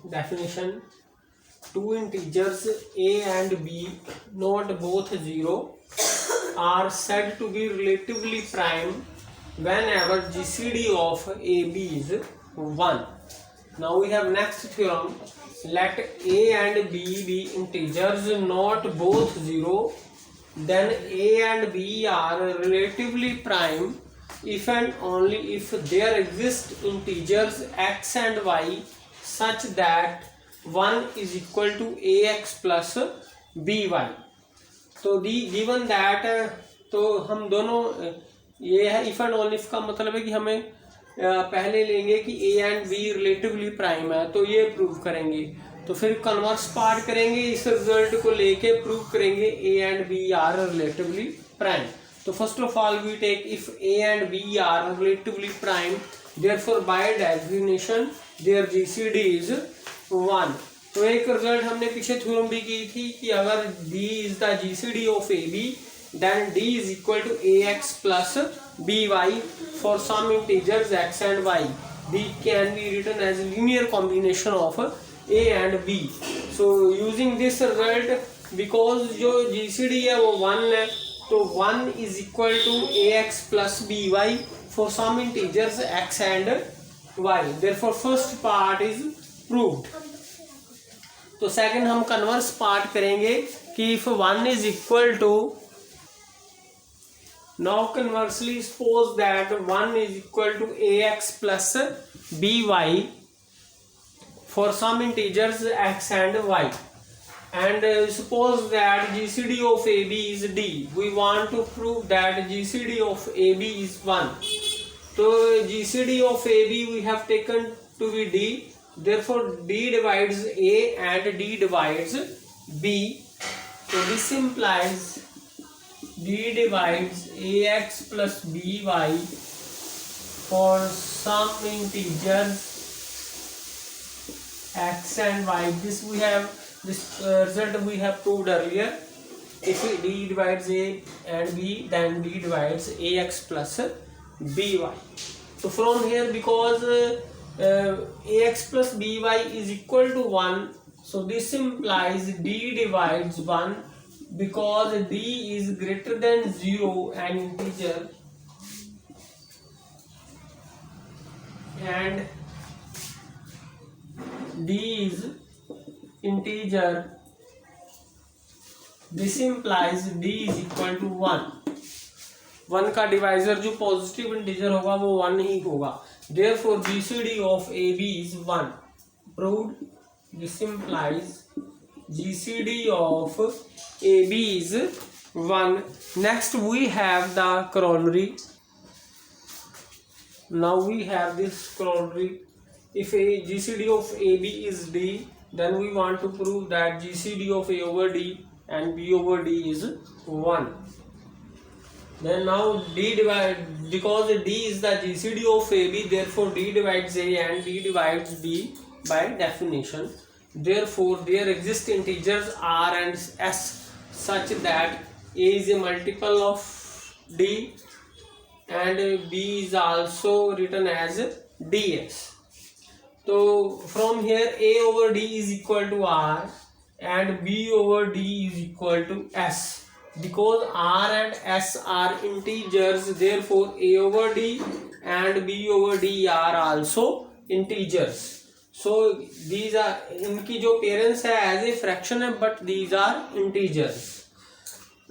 definition. Two integers a and b, not both 0, are said to be relatively prime whenever GCD of AB is 1. Now we have next theorem. Let a and b be integers not both 0, then a and b are relatively prime if and only if there exist integers x and y such that 1 is equal to ax plus by. तो the given that, तो हम दोनों ये है if and only if का मतलब है कि हमें पहले लेंगे कि ए एंड बी रिलेटिवली प्राइम है, तो ये प्रूव करेंगे, तो फिर कन्वर्स पार्ट करेंगे, इस रिजल्ट को लेके प्रूव करेंगे A and B are relatively prime. तो first of all we take if A and B are relatively prime, therefore by definition their GCD is 1. तो एक रिजल्ट हमने पीछे थ्योरम भी की थी कि अगर D is the GCD of A B then D is equal to ax plus by for some integers x and y. D can be written as a linear combination of a and b. So using this result, because जो GCD है वो 1 है, तो 1 is equal to ax plus by for some integers x and y. Therefore first part is proved. तो second हम converse part करेंगे कि if 1 is equal to, now conversely suppose that 1 is equal to ax plus by for some integers x and y, and suppose that GCD of AB is D. We want to prove that GCD of AB is 1. So GCD of AB we have taken to be D, therefore D divides A and D divides B. So this implies D divides ax plus by for some integers x and y. This result we have proved earlier. If D divides a and b, then D divides ax plus by. So from here, because ax plus by is equal to 1, so this implies D divides 1. Because D is greater than 0 an integer and D is integer, this implies D is equal to 1. 1 का divisor जो positive integer होगा वो 1 ही होगा. Therefore GCD of AB is 1. Proved. This implies GCD of AB is 1. Next we have the corollary. Now we have this corollary. If a GCD of AB is D, then we want to prove that GCD of A over D and B over D is 1. Then now because D is the GCD of AB, therefore D divides A and D divides B by definition. Therefore there exist integers R and S such that A is a multiple of D and B is also written as ds. So from here A over D is equal to R and B over D is equal to S. Because R and S are integers, therefore A over D and B over D are also integers. So these are, इनकी जो parents है as a fraction है, but these are integers.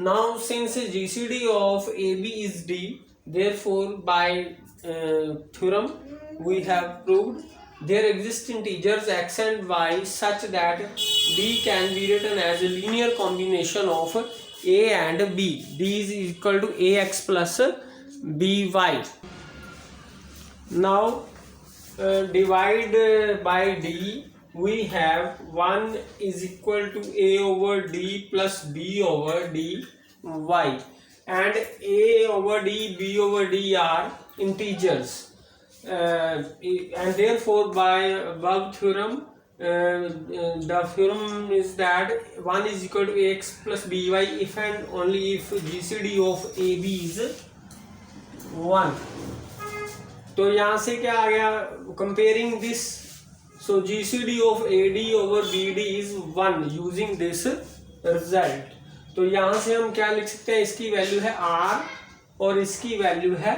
Now since GCD of AB is D, therefore by theorem we have proved there exist integers x and y such that D can be written as a linear combination of A and B. D is equal to ax plus by. Now divide by D, we have 1 is equal to A over D plus B over D y, and A over D, B over D are integers, and therefore by above theorem the theorem is that 1 is equal to ax plus by if and only if GCD of AB is 1. तो यहाँ से क्या आ गया, comparing this, So GCD of AD over BD is 1 using this result. तो यहाँ से हम क्या लिख सकते हैं, इसकी वैल्यू है R और इसकी वैल्यू है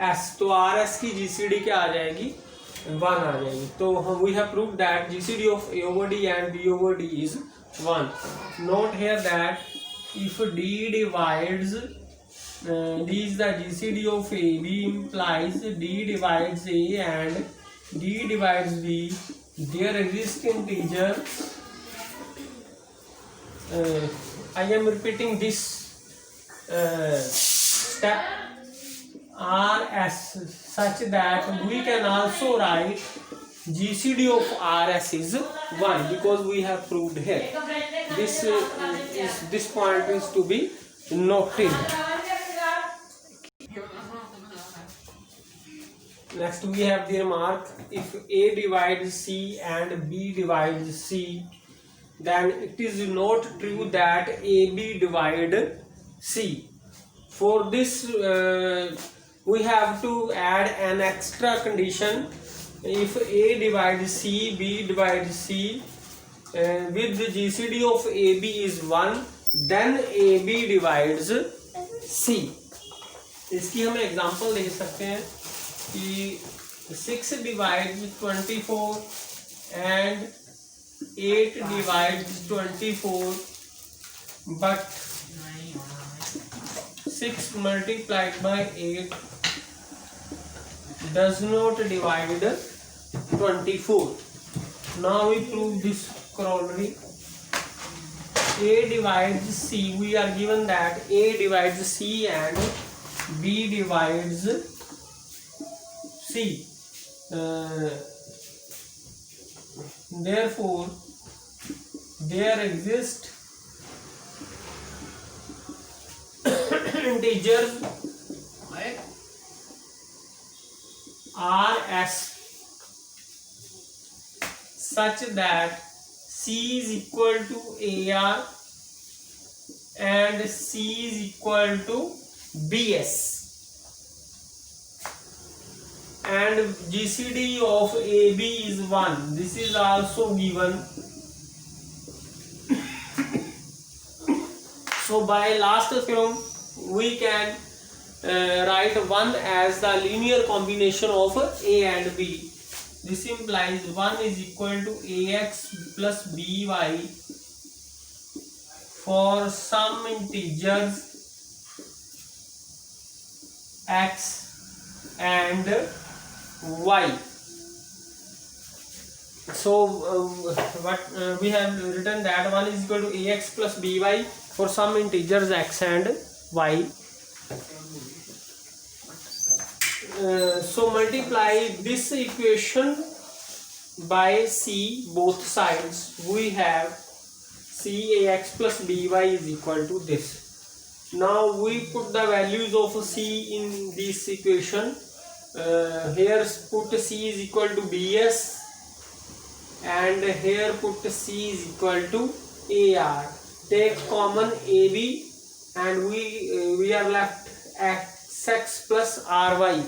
S, तो RS की GCD क्या आ जाएगी, 1 आ जाएगी. तो we have proved that GCD of A over D and B over D is 1. Note here that if D divides D is the GCD of AB implies D divides A and D divides B. There exists integer. I am repeating this step RS such that we can also write GCD of RS is 1 because we have proved here. This point is to be noted. Next we have the remark, if A divides C and B divides C, then it is not true that AB divide C. For this we have to add an extra condition. If A divides C, B divides C, with the GCD of AB is 1, then AB divides C. इसकी हम example दे सकते हैं कि 6 divides 24 and 8 divides 24, but 6 multiplied by 8 does not divide 24. Now we prove this corollary. A divides C. We are given that A divides C and B divides C. Therefore, there exist integers RS such that C is equal to AR and C is equal to BS. And GCD of AB is 1. This is also given. So by last theorem we can write 1 as the linear combination of A and B. This implies 1 is equal to AX plus BY for some integers X and Y. So what we have written that 1 is equal to AX plus BY for some integers X and Y. So multiply this equation by C both sides. We have C AX plus BY is equal to this. Now we put the values of C in this equation. Here put C is equal to BS and here put C is equal to AR. Take common AB and we are left XX plus RY.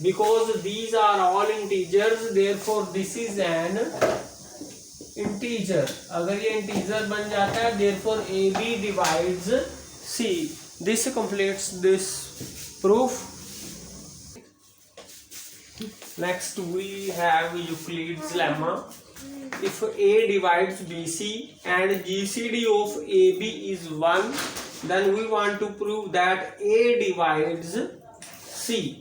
Because these are all integers, therefore this is an integer. अगर ये integer बन जाता है, therefore AB divides C. This completes this proof. Next we have Euclid's lemma. If A divides BC and GCD of AB is 1, then we want to prove that A divides C.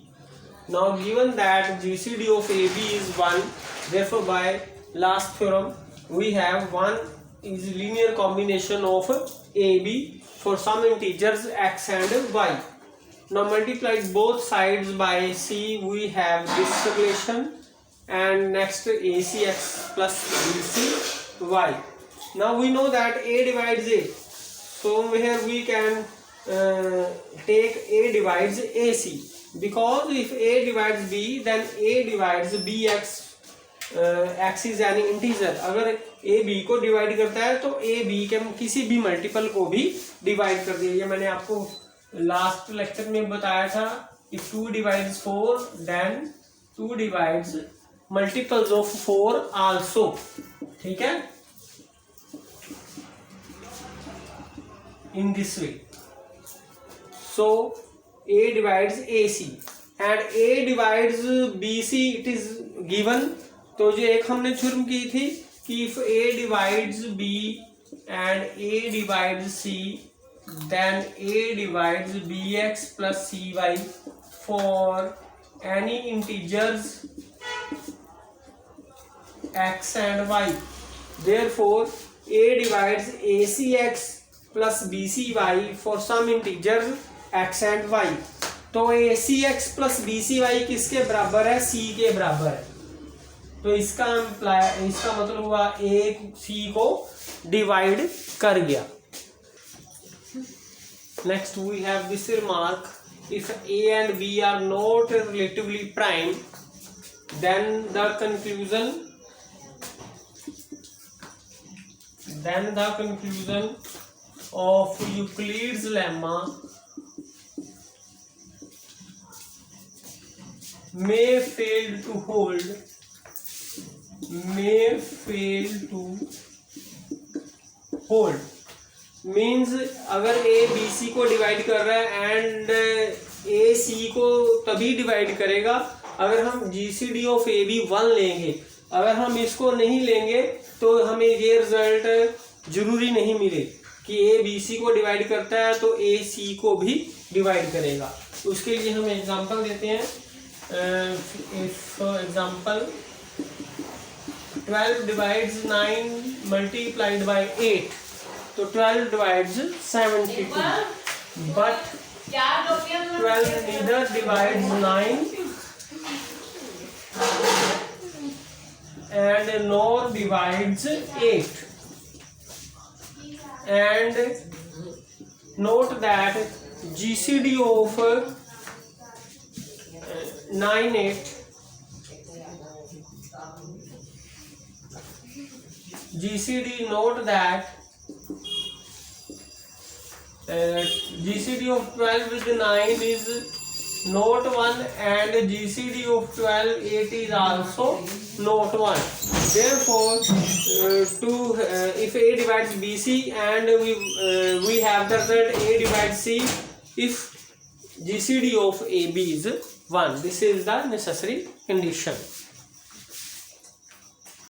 Now given that GCD of AB is 1, therefore by last theorem we have 1 is linear combination of AB for some integers X and Y. Now multiply both sides by C, we have this relation, and next ACX plus BCY. Now we know that A divides A, so here we can take A divides AC, because if A divides B then A divides BX. X is यानी integer, अगर A B को divide करता है तो A B के किसी भी multiple को भी डिवाइड कर दिया. ये मैंने आपको लास्ट लेक्चर में बताया था. If 2 divides 4 then 2 divides multiples of 4 also, ठीक है, in this way. So A divides AC and A divides BC, it is given. तो जो एक हमने शुरू की थी कि if A divides B and A divides C, then A divides BX plus CY for any integers X and Y. Therefore A divides ACX plus BCY for some integers X and Y. तो ACX plus BCY किसके बराबर है? C के बराबर है. तो इसका मतलब हुआ A C को डिवाइड कर गया. Next we have this remark, if A and B are not relatively prime, then the conclusion of Euclid's lemma may fail to hold. Means अगर A B C को डिवाइड कर रहा है and A C को तभी divide करेगा अगर हम GCD ऑफ AB 1 लेंगे. अगर हम इसको नहीं लेंगे तो हमें ये रिजल्ट जरूरी नहीं मिले कि A B C को डिवाइड करता है तो A C को भी डिवाइड करेगा. उसके लिए हम एग्जांपल देते हैं. If example 12 divides 9 multiplied by 8, तो 12 divides 72, but 12 neither divides 9 and nor divides 8. And note that GCD of 9 8 GCD, note that GCD of 12 with 9 is not 1 and GCD of 12 8 is also not 1. Therefore if A divides BC and we have the result A divides C if GCD of AB is 1. This is the necessary condition.